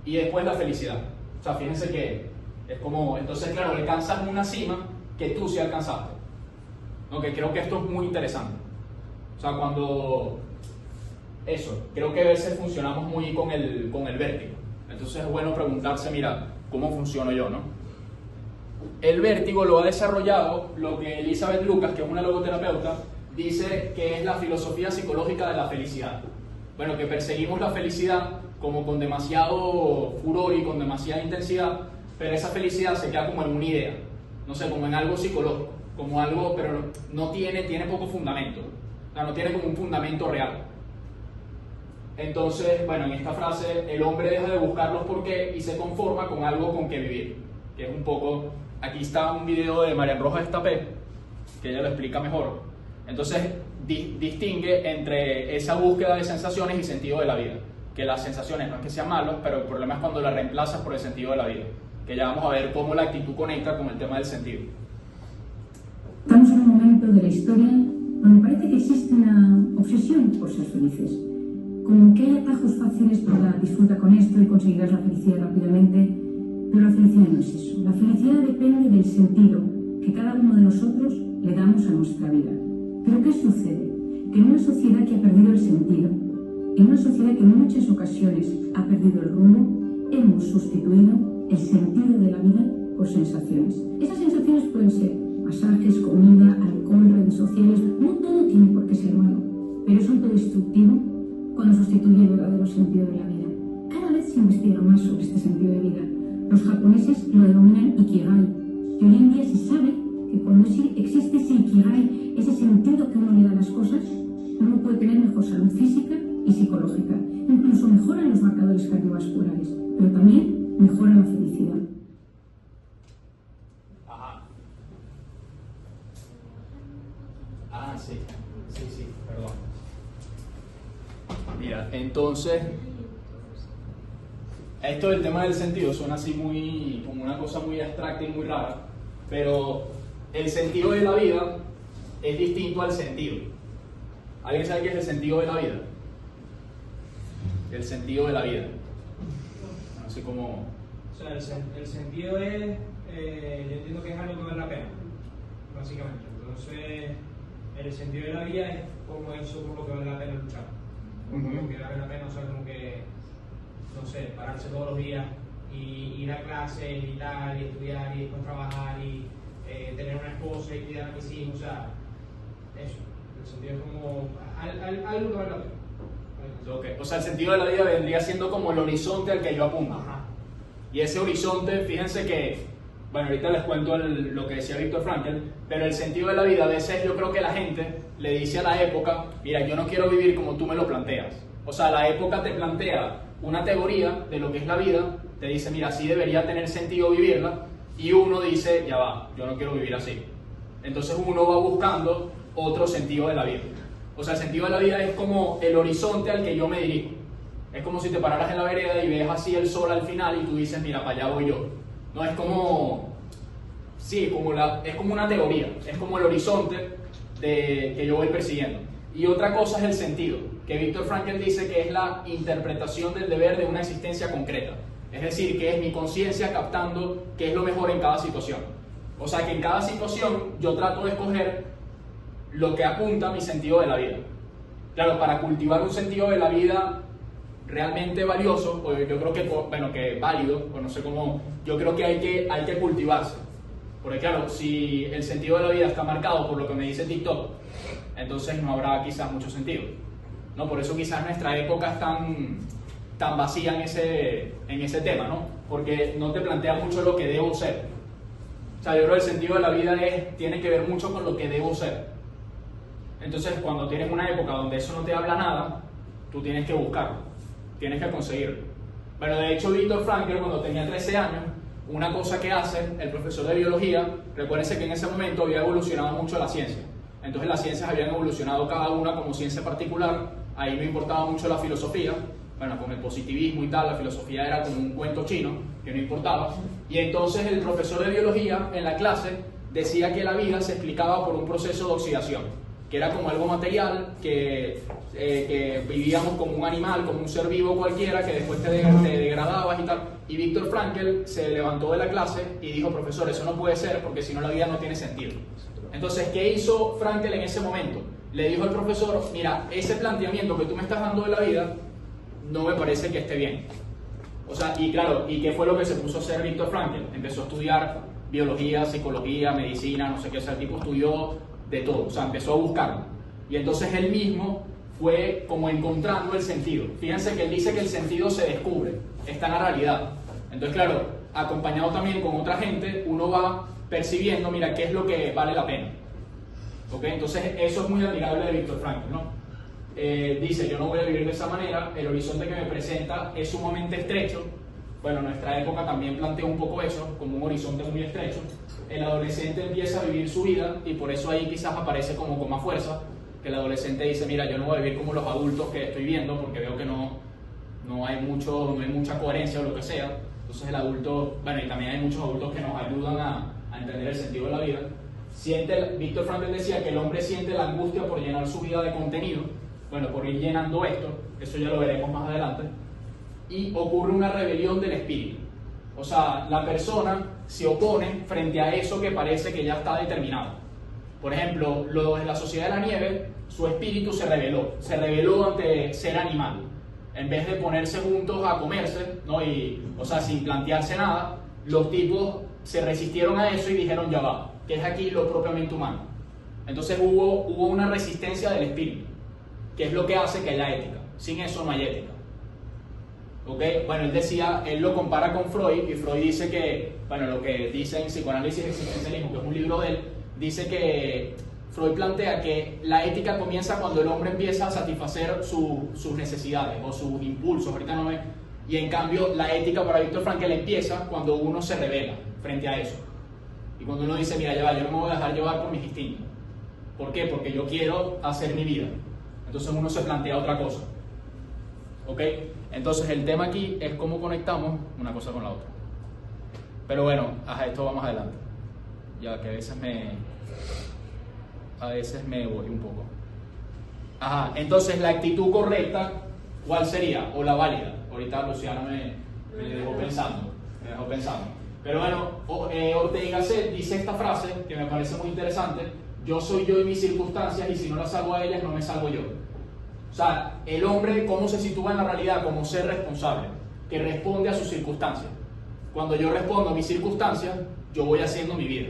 Y después la felicidad. O sea, fíjense que es como, entonces claro, alcanzas una cima que tú sí alcanzaste. ¿No? Que creo que esto es muy interesante. O sea, creo que a veces funcionamos muy con el vértigo. Entonces es bueno preguntarse, mira, ¿cómo funciono yo, no? El vértigo lo ha desarrollado lo que Elizabeth Lucas, que es una logoterapeuta, dice que es la filosofía psicológica de la felicidad. Bueno, que perseguimos la felicidad como con demasiado furor y con demasiada intensidad, pero esa felicidad se queda como en una idea, no sé, como en algo psicológico, como algo, pero no tiene poco fundamento, o sea, no tiene como un fundamento real. Entonces, bueno, en esta frase, el hombre deja de buscar los por qué y se conforma con algo con que vivir, que es un poco, aquí está un video de Marian Rojas Estapé, que ella lo explica mejor. Entonces, distingue entre esa búsqueda de sensaciones y sentido de la vida, que las sensaciones no es que sean malas, pero el problema es cuando las reemplazas por el sentido de la vida, que ya vamos a ver cómo la actitud conecta con el tema del sentido. Estamos en un momento de la historia donde parece que existe una obsesión por ser felices, como que hay atajos fáciles para disfrutar con esto y conseguirás la felicidad rápidamente, pero la felicidad no es eso. La felicidad depende del sentido que cada uno de nosotros le damos a nuestra vida. Pero ¿qué sucede? Que en una sociedad que ha perdido el sentido, en una sociedad que en muchas ocasiones ha perdido el rumbo, hemos sustituido el sentido de la vida por sensaciones. Esas sensaciones pueden ser masajes, comida, alcohol, redes sociales. No todo tiene por qué ser malo, pero es autodestructivo cuando sustituye el verdadero sentido de la vida. Cada vez se investiga más sobre este sentido de vida. Los japoneses lo denominan Ikigai, y hoy en día se sabe que cuando existe ese Ikigai, ese sentido que uno le da a las cosas, uno puede tener mejor salud física y psicológica. Incluso mejoran los marcadores cardiovasculares, pero también mejora la felicidad. Sí, perdón. Mira, entonces, esto del tema del sentido suena así muy, como una cosa muy abstracta y muy rara, pero el sentido de la vida es distinto al sentido. ¿Alguien sabe qué es el sentido de la vida? El sentido de la vida. No sé cómo... O sea, el sentido es, yo entiendo que es algo que vale la pena, básicamente. Entonces, el sentido de la vida es como eso por lo que vale la pena luchar. Por lo que vale la pena, o sea, como que, no sé, pararse todos los días y ir a clases y tal, y estudiar y después trabajar y tener una esposa y cuidar a mis hijos, o sea, eso. El sentido es como algo que vale la pena. Okay. O sea, el sentido de la vida vendría siendo como el horizonte al que yo apunto. Ajá. Y ese horizonte, fíjense que, bueno, ahorita les cuento lo que decía Viktor Frankl, pero el sentido de la vida, a veces yo creo que la gente le dice a la época, mira, yo no quiero vivir como tú me lo planteas. O sea, la época te plantea una teoría de lo que es la vida, te dice, mira, así debería tener sentido vivirla, y uno dice, ya va, yo no quiero vivir así. Entonces uno va buscando otro sentido de la vida. O sea, el sentido de la vida es como el horizonte al que yo me dirijo. Es como si te pararas en la vereda y ves así el sol al final y tú dices, mira, para allá voy yo. No es como... Sí, es como una teoría, es como el horizonte que yo voy persiguiendo. Y otra cosa es el sentido, que Viktor Frankl dice que es la interpretación del deber de una existencia concreta. Es decir, que es mi conciencia captando qué es lo mejor en cada situación. O sea, que en cada situación yo trato de escoger lo que apunta a mi sentido de la vida. Claro, para cultivar un sentido de la vida realmente valioso, o yo creo que, bueno, que válido, o no sé cómo, yo creo que hay que cultivarse. Porque claro, si el sentido de la vida está marcado por lo que me dice TikTok, entonces no habrá quizás mucho sentido, ¿no? Por eso quizás nuestra época es tan vacía en ese tema, ¿no? Porque no te plantea mucho lo que debo ser. O sea, yo creo que el sentido de la vida tiene que ver mucho con lo que debo ser. Entonces, cuando tienes una época donde eso no te habla nada, tú tienes que buscarlo, tienes que conseguirlo. Bueno, de hecho, Viktor Frankl, cuando tenía 13 años, una cosa que hace el profesor de biología, recuérdense que en ese momento había evolucionado mucho la ciencia. Entonces, las ciencias habían evolucionado cada una como ciencia particular, ahí no importaba mucho la filosofía. Bueno, con el positivismo y tal, la filosofía era como un cuento chino, que no importaba. Y entonces el profesor de biología en la clase decía que la vida se explicaba por un proceso de oxidación, que era como algo material, que vivíamos como un animal, como un ser vivo cualquiera, que después te degradabas y tal. Y Viktor Frankl se levantó de la clase y dijo, profesor, eso no puede ser, porque si no la vida no tiene sentido. Entonces, ¿qué hizo Frankl en ese momento? Le dijo al profesor, mira, ese planteamiento que tú me estás dando de la vida, no me parece que esté bien. O sea, y claro, ¿y qué fue lo que se puso a hacer Viktor Frankl? Empezó a estudiar biología, psicología, medicina, no sé qué, o sea, el tipo estudió de todo, o sea, empezó a buscarlo. Y entonces él mismo fue como encontrando el sentido. Fíjense que él dice que el sentido se descubre, está en la realidad. Entonces, claro, acompañado también con otra gente, uno va percibiendo, mira, qué es lo que vale la pena. ¿Ok? Entonces, eso es muy admirable de Viktor Frankl, ¿no? Dice, yo no voy a vivir de esa manera, el horizonte que me presenta es sumamente estrecho. Bueno, nuestra época también plantea un poco eso, como un horizonte muy estrecho. El adolescente empieza a vivir su vida y por eso ahí quizás aparece como con más fuerza, que el adolescente dice, mira, yo no voy a vivir como los adultos que estoy viendo porque veo que no hay mucha coherencia o lo que sea. Entonces el adulto, bueno, y también hay muchos adultos que nos ayudan a entender el sentido de la vida. Viktor Frankl decía que el hombre siente la angustia por llenar su vida de contenido, bueno, por ir llenando esto, eso ya lo veremos más adelante, y ocurre una rebelión del espíritu. O sea, la persona se opone frente a eso que parece que ya está determinado. Por ejemplo, en la Sociedad de la Nieve, su espíritu se rebeló ante ser animal. En vez de ponerse juntos a comerse, ¿no? O sea, sin plantearse nada, los tipos se resistieron a eso y dijeron, ya va, que es aquí lo propiamente humano. Entonces hubo una resistencia del espíritu, que es lo que hace que haya ética. Sin eso no hay ética. ¿Okay? Bueno, él lo compara con Freud, y Freud dice que, bueno, lo que dice en Psicoanálisis y Existencialismo, que es un libro de él, dice que Freud plantea que la ética comienza cuando el hombre empieza a satisfacer sus necesidades o sus impulsos, ahorita no ve, y en cambio la ética para Viktor Frankl empieza cuando uno se revela frente a eso. Y cuando uno dice, mira, ya va, yo no me voy a dejar llevar por mis instintos. ¿Por qué? Porque yo quiero hacer mi vida. Entonces uno se plantea otra cosa. ¿Ok? Entonces el tema aquí es cómo conectamos una cosa con la otra. Pero bueno, a esto vamos adelante. Ya que a veces me voy un poco. Ajá, entonces la actitud correcta, ¿cuál sería? O la válida. Ahorita Luciana me dejó pensando. Pero bueno, Ortega y Gasset dice esta frase que me parece muy interesante: yo soy yo y mis circunstancias, y si no las salvo a ellas, no me salvo yo. O sea, el hombre, ¿cómo se sitúa en la realidad? Como ser responsable, que responde a sus circunstancias. Cuando yo respondo a mis circunstancias, yo voy haciendo mi vida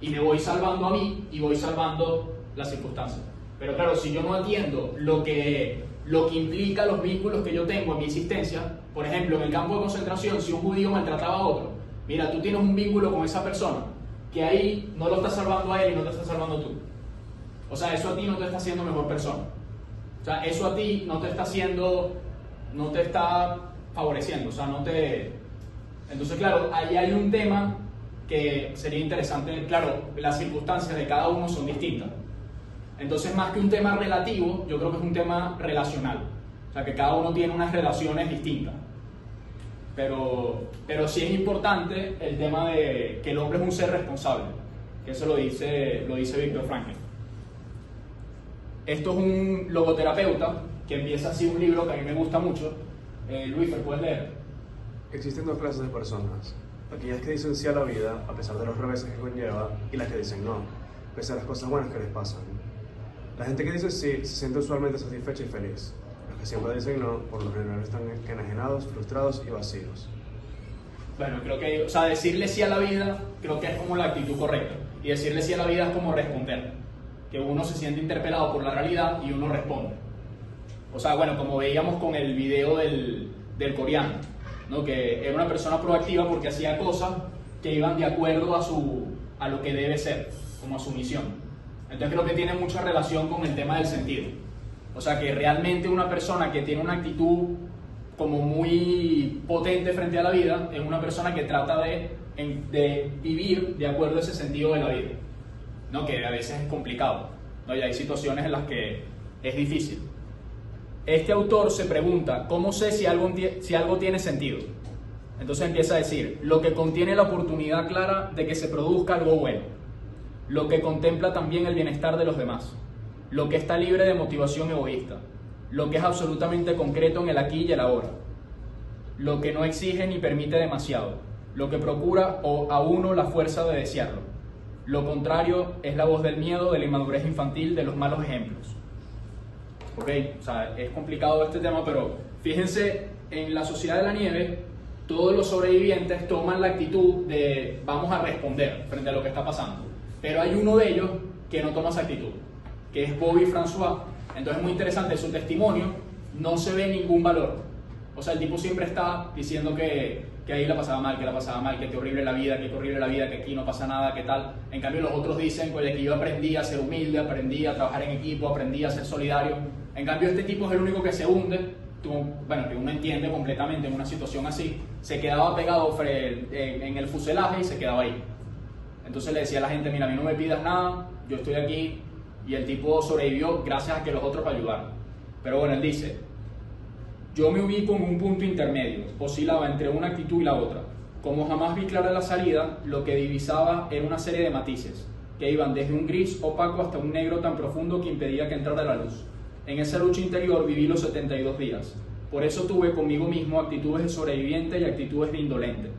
y me voy salvando a mí y voy salvando las circunstancias. Pero claro, si yo no atiendo lo que implica los vínculos que yo tengo en mi existencia, por ejemplo, en el campo de concentración, si un judío maltrataba a otro, mira, tú tienes un vínculo con esa persona que ahí no lo estás salvando a él y no te estás salvando tú. O sea, eso a ti no te está haciendo mejor persona. O sea, eso a ti no te está favoreciendo, o sea, Entonces, claro, ahí hay un tema que sería interesante. Claro, las circunstancias de cada uno son distintas. Entonces, más que un tema relativo, yo creo que es un tema relacional. O sea, que cada uno tiene unas relaciones distintas. Pero sí es importante el tema de que el hombre es un ser responsable, que eso lo dice Viktor Frankl. Esto es un logoterapeuta que empieza así un libro que a mí me gusta mucho. Luis, ¿puedes leer? Existen dos clases de personas: aquellas que dicen sí a la vida a pesar de los reveses que conlleva, y las que dicen no, pese a las cosas buenas que les pasan. La gente que dice sí se siente usualmente satisfecha y feliz. Los que siempre dicen no, por lo general están enajenados, frustrados y vacíos. Bueno, creo que, o sea, decirle sí a la vida creo que es como la actitud correcta. Y decirle sí a la vida es como responder. Que uno se siente interpelado por la realidad y uno responde. O sea, bueno, como veíamos con el video del coreano, ¿no? Que era una persona proactiva porque hacía cosas que iban de acuerdo a lo que debe ser, como a su misión. Entonces creo que tiene mucha relación con el tema del sentido. O sea, que realmente una persona que tiene una actitud como muy potente frente a la vida es una persona que trata de vivir de acuerdo a ese sentido de la vida, ¿no? Que a veces es complicado, ¿no? Y hay situaciones en las que es difícil. Este autor se pregunta, ¿cómo sé si algo tiene sentido? Entonces empieza a decir, lo que contiene la oportunidad clara de que se produzca algo bueno, lo que contempla también el bienestar de los demás, lo que está libre de motivación egoísta, lo que es absolutamente concreto en el aquí y el ahora, lo que no exige ni permite demasiado, lo que procura a uno la fuerza de desearlo. Lo contrario es la voz del miedo, de la inmadurez infantil, de los malos ejemplos. Ok, o sea, es complicado este tema, pero fíjense, en la Sociedad de la Nieve, todos los sobrevivientes toman la actitud de vamos a responder frente a lo que está pasando. Pero hay uno de ellos que no toma esa actitud, que es Bobby François. Entonces es muy interesante, su testimonio no se ve ningún valor. O sea, el tipo siempre está diciendo que ahí la pasaba mal, que qué horrible la vida, que aquí no pasa nada, que tal. En cambio los otros dicen, oye, que yo aprendí a ser humilde, aprendí a trabajar en equipo, aprendí a ser solidario. En cambio este tipo es el único que se hunde, bueno, que uno entiende completamente en una situación así, se quedaba pegado en el fuselaje y se quedaba ahí. Entonces le decía a la gente, mira, a mí no me pidas nada, yo estoy aquí, y el tipo sobrevivió gracias a que los otros lo ayudaron. Pero bueno, él dice, yo me ubico en un punto intermedio, oscilaba entre una actitud y la otra. Como jamás vi clara la salida, lo que divisaba era una serie de matices, que iban desde un gris opaco hasta un negro tan profundo que impedía que entrara la luz. En esa lucha interior viví los 72 días. Por eso tuve conmigo mismo actitudes de sobreviviente y actitudes de indolente.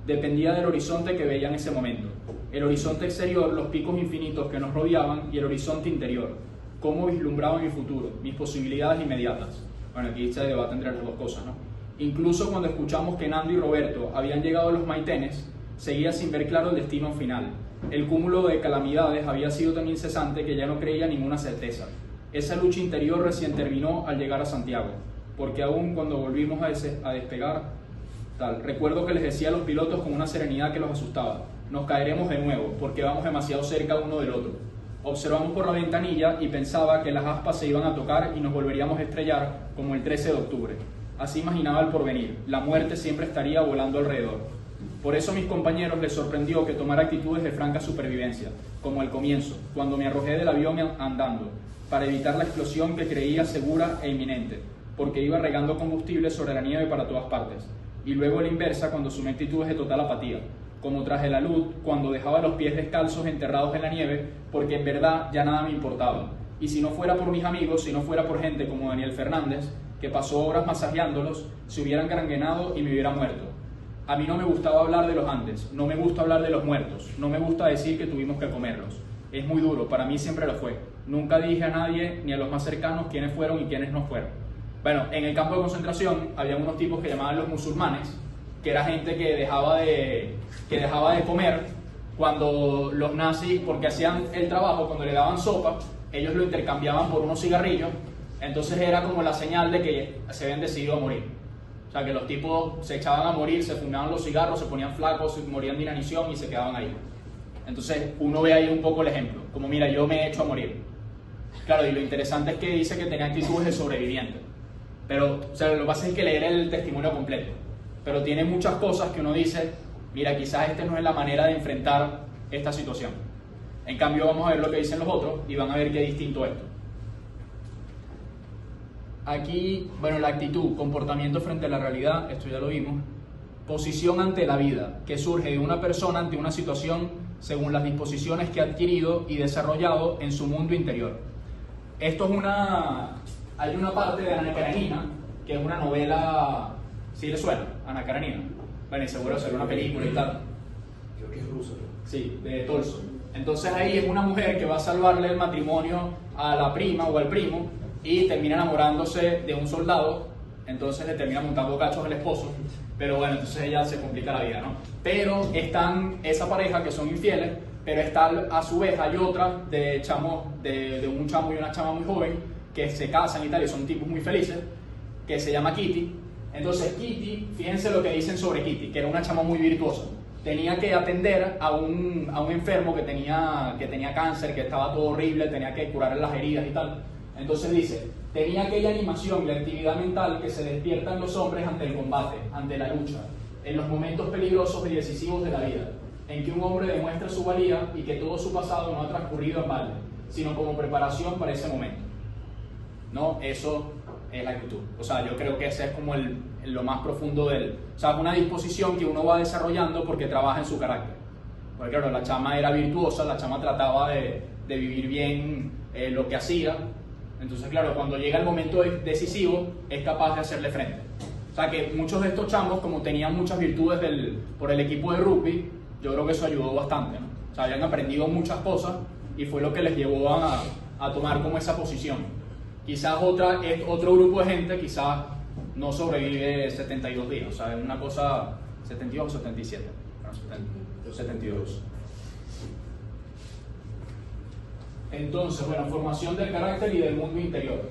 Dependía del horizonte que veía en ese momento. El horizonte exterior, los picos infinitos que nos rodeaban, y el horizonte interior, cómo vislumbraba mi futuro, mis posibilidades inmediatas. Bueno, aquí se debate entre las dos cosas, ¿no? Incluso cuando escuchamos que Nando y Roberto habían llegado a los Maitenes, seguía sin ver claro el destino final. El cúmulo de calamidades había sido tan incesante que ya no creía ninguna certeza. Esa lucha interior recién terminó al llegar a Santiago, porque aún cuando volvimos a despegar, recuerdo que les decía a los pilotos con una serenidad que los asustaba, nos caeremos de nuevo, porque vamos demasiado cerca uno del otro. Observamos por la ventanilla y pensaba que las aspas se iban a tocar y nos volveríamos a estrellar como el 13 de octubre. Así imaginaba el porvenir, la muerte siempre estaría volando alrededor. Por eso a mis compañeros les sorprendió que tomara actitudes de franca supervivencia, como al comienzo, cuando me arrojé del avión andando, para evitar la explosión que creía segura e inminente, porque iba regando combustible sobre la nieve para todas partes. Y luego a la inversa, cuando sumé actitudes de total apatía, como tras el alud, cuando dejaba los pies descalzos enterrados en la nieve, porque en verdad ya nada me importaba. Y si no fuera por mis amigos, si no fuera por gente como Daniel Fernández, que pasó horas masajeándolos, se hubieran granguenado y me hubiera muerto. A mí no me gustaba hablar de los antes, no me gusta hablar de los muertos, no me gusta decir que tuvimos que comerlos. Es muy duro, para mí siempre lo fue. Nunca dije a nadie, ni a los más cercanos, quiénes fueron y quiénes no fueron. Bueno, en el campo de concentración había unos tipos que llamaban los musulmanes, que era gente que dejaba de comer cuando los nazis, porque hacían el trabajo, cuando le daban sopa, ellos lo intercambiaban por unos cigarrillos, entonces era como la señal de que se habían decidido a morir. O sea, que los tipos se echaban a morir, se fumaban los cigarros, se ponían flacos, se morían de inanición y se quedaban ahí. Entonces uno ve ahí un poco el ejemplo, como mira, yo me he hecho a morir. Claro, y lo interesante es que dice que tenía actitudes de sobreviviente. Pero, o sea, lo que pasa es que leer el testimonio completo. Pero tiene muchas cosas que uno dice, mira, quizás esta no es la manera de enfrentar esta situación. En cambio, vamos a ver lo que dicen los otros y van a ver qué es distinto esto. Aquí, bueno, la actitud, comportamiento frente a la realidad, esto ya lo vimos. Posición ante la vida, que surge de una persona ante una situación según las disposiciones que ha adquirido y desarrollado en su mundo interior. Esto es hay una parte de Ana Karenina, que es una novela, ¿sí le suena? Ana Karenina. Bueno, y seguro será una película y tal. Creo que es ruso. Sí, de Tolstoy. Entonces ahí es una mujer que va a salvarle el matrimonio a la prima o al primo y termina enamorándose de un soldado, entonces le termina montando cachos al esposo, pero bueno, entonces ella se complica la vida, ¿no? Pero están esa pareja que son infieles, pero está a su vez hay otra de un chamo y una chama muy joven que se casan y tal, y son tipos muy felices, que se llama Kitty. Entonces Kitty, fíjense lo que dicen sobre Kitty, que era una chama muy virtuosa. Tenía que atender a un enfermo que tenía cáncer, que estaba todo horrible, tenía que curarle las heridas y tal. Entonces dice, tenía aquella animación y la actividad mental que se despierta en los hombres ante el combate, ante la lucha, en los momentos peligrosos y decisivos de la vida, en que un hombre demuestra su valía y que todo su pasado no ha transcurrido en balde, sino como preparación para ese momento. ¿No? Eso es la actitud. O sea, yo creo que ese es como lo más profundo del... O sea, una disposición que uno va desarrollando porque trabaja en su carácter. Porque claro, la chama era virtuosa, la chama trataba de vivir bien lo que hacía. Entonces, claro, cuando llega el momento decisivo, es capaz de hacerle frente. O sea, que muchos de estos chamos, como tenían muchas virtudes por el equipo de rugby, yo creo que eso ayudó bastante, ¿no? O sea, habían aprendido muchas cosas y fue lo que les llevó a tomar como esa posición. Quizás otro grupo de gente quizás no sobrevive 72 días, o sea, es una cosa 72 o 77, bueno, 72. Entonces, bueno, formación del carácter y del mundo interior.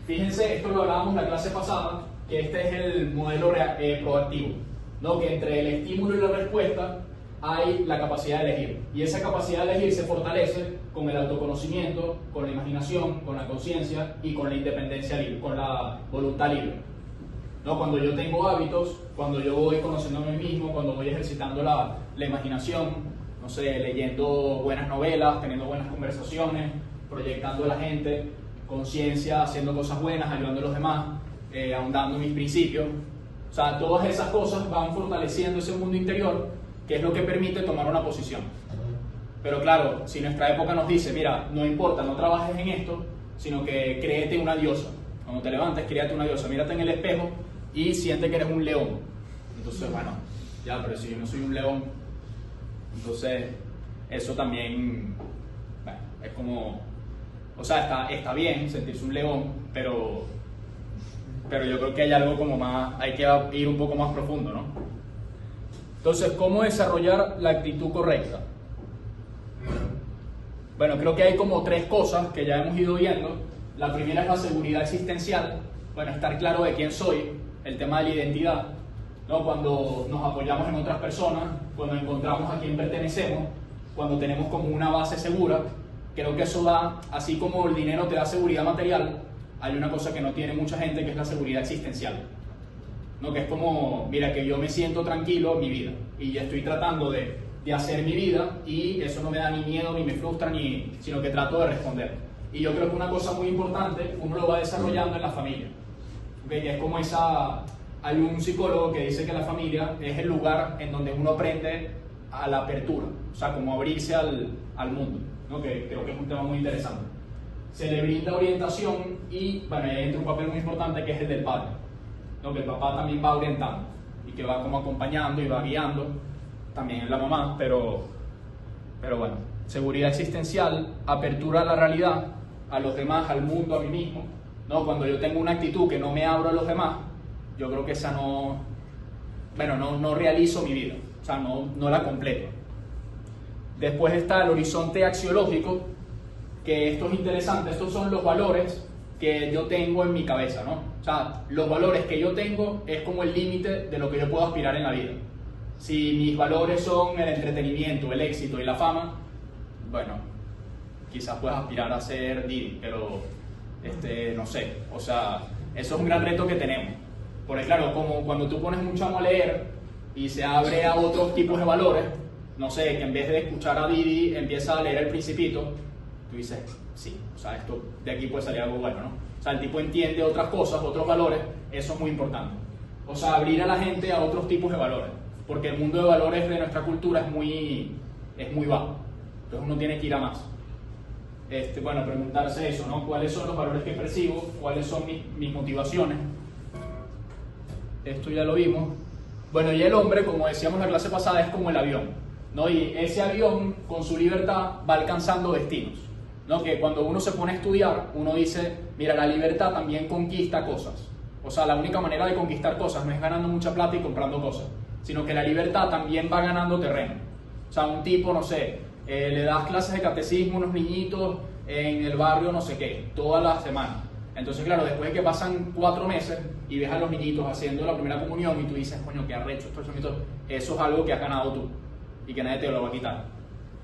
Fíjense, esto lo hablábamos en la clase pasada, que este es el modelo proactivo, ¿no? Que entre el estímulo y la respuesta hay la capacidad de elegir. Y esa capacidad de elegir se fortalece con el autoconocimiento, con la imaginación, con la conciencia y con la independencia libre, con la voluntad libre. ¿No? Cuando yo tengo hábitos, cuando yo voy conociendo a mí mismo, cuando voy ejercitando la imaginación, no sé, leyendo buenas novelas, teniendo buenas conversaciones, proyectando a la gente, conciencia, haciendo cosas buenas, ayudando a los demás, ahondando en mis principios. O sea, todas esas cosas van fortaleciendo ese mundo interior, que es lo que permite tomar una posición. Pero claro, si nuestra época nos dice, mira, no importa, no trabajes en esto, sino que créete una diosa. Cuando te levantes, créate una diosa, mírate en el espejo y siente que eres un león. Entonces, bueno, ya, pero si yo no soy un león, entonces eso también, bueno, es como, o sea, está bien sentirse un león, pero yo creo que hay algo como más, hay que ir un poco más profundo, ¿no? Entonces, ¿cómo desarrollar la actitud correcta? Bueno, creo que hay como 3 cosas que ya hemos ido viendo. La primera es la seguridad existencial, bueno, estar claro de quién soy, el tema de la identidad, ¿no? Cuando nos apoyamos en otras personas, cuando encontramos a quién pertenecemos, cuando tenemos como una base segura, creo que eso da, así como el dinero te da seguridad material, hay una cosa que no tiene mucha gente, que es la seguridad existencial, ¿no? Que es como, mira, que yo me siento tranquilo en mi vida y ya estoy tratando de hacer mi vida y eso no me da ni miedo, ni me frustra, sino que trato de responder. Y yo creo que una cosa muy importante, uno lo va desarrollando en la familia, ¿okay? Que es como hay un psicólogo que dice que la familia es el lugar en donde uno aprende a la apertura, o sea, como abrirse al mundo, ¿no? Que creo que es un tema muy interesante. Se le brinda orientación y, bueno, ahí entra un papel muy importante que es el del padre, ¿no? Que el papá también va orientando y que va como acompañando y va guiando, también es la mamá, pero bueno, seguridad existencial, apertura a la realidad, a los demás, al mundo, a mí mismo, ¿no? Cuando yo tengo una actitud que no me abro a los demás, yo creo que esa no realizo mi vida, o sea, no la completo. Después está el horizonte axiológico, que esto es interesante, estos son los valores que yo tengo en mi cabeza, ¿no? O sea, los valores que yo tengo es como el límite de lo que yo puedo aspirar en la vida. Si mis valores son el entretenimiento, el éxito y la fama, bueno, quizás puedas aspirar a ser Didi, pero no sé, o sea, eso es un gran reto que tenemos. Porque claro, como cuando tú pones un chamo a leer y se abre a otros tipos de valores, no sé, que en vez de escuchar a Didi empieza a leer El Principito, tú dices, sí, o sea, esto de aquí puede salir algo bueno, ¿no? O sea, el tipo entiende otras cosas, otros valores, eso es muy importante. O sea, abrir a la gente a otros tipos de valores, porque el mundo de valores de nuestra cultura es muy vago, entonces uno tiene que ir a más. Bueno, preguntarse eso, ¿no? ¿Cuáles son los valores que percibo? ¿Cuáles son mis motivaciones? Esto ya lo vimos. Bueno, y el hombre, como decíamos en la clase pasada, es como el avión, ¿no? Y ese avión, con su libertad, va alcanzando destinos, ¿no? Que cuando uno se pone a estudiar, uno dice, mira, la libertad también conquista cosas. O sea, la única manera de conquistar cosas no es ganando mucha plata y comprando cosas, sino que la libertad también va ganando terreno. O sea, un tipo, no sé, le das clases de catecismo a unos niñitos en el barrio, no sé qué, todas las semanas. Entonces, claro, después de que pasan 4 meses y ves a los niñitos haciendo la primera comunión y tú dices, coño, qué arrecho, eso es algo que has ganado tú y que nadie te lo va a quitar.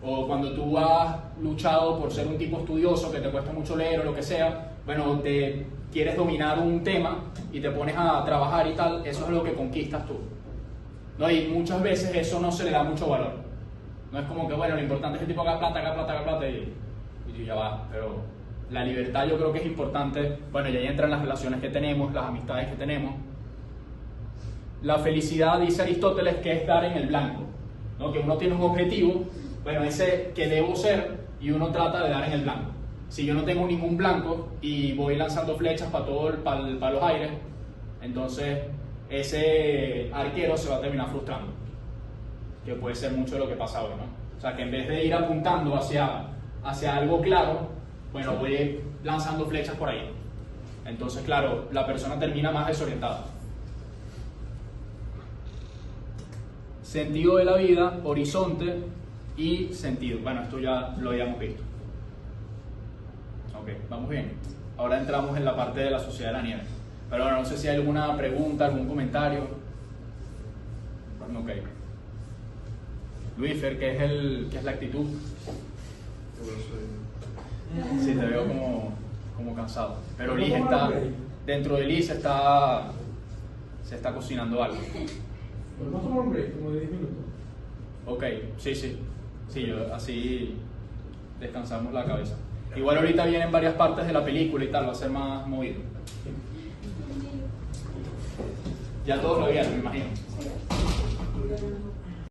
O cuando tú has luchado por ser un tipo estudioso que te cuesta mucho leer o lo que sea, bueno, te quieres dominar un tema y te pones a trabajar y tal, eso es lo que conquistas tú, ¿no? Y muchas veces eso no se le da mucho valor. No es como que, bueno, lo importante es el tipo haga plata y ya va, pero la libertad yo creo que es importante. Bueno, y ahí entran las relaciones que tenemos, las amistades que tenemos. La felicidad, dice Aristóteles, que es dar en el blanco, ¿no? Que uno tiene un objetivo, bueno, ese que debo ser, y uno trata de dar en el blanco. Si yo no tengo ningún blanco y voy lanzando flechas para los aires, entonces ese arquero se va a terminar frustrando, que puede ser mucho de lo que pasa hoy, ¿no? O sea, que en vez de ir apuntando hacia algo claro, bueno, voy lanzando flechas por ahí. Entonces, claro, la persona termina más desorientada. Sentido de la vida, horizonte y sentido. Bueno, esto ya lo habíamos visto. Ok, vamos bien. Ahora entramos en la parte de la Sociedad de la Nieve. Pero bueno, no sé si hay alguna pregunta, algún comentario. Ok. Luisfer, ¿qué es la actitud? Sí, te veo como cansado. Pero Liz está, dentro de Liz se está cocinando algo. ¿Podemos tomar un break como de 10 minutos? Ok, sí, yo, así descansamos la cabeza. Igual ahorita vienen varias partes de la película y tal, va a ser más movido. Ya todos lo vieron, me imagino.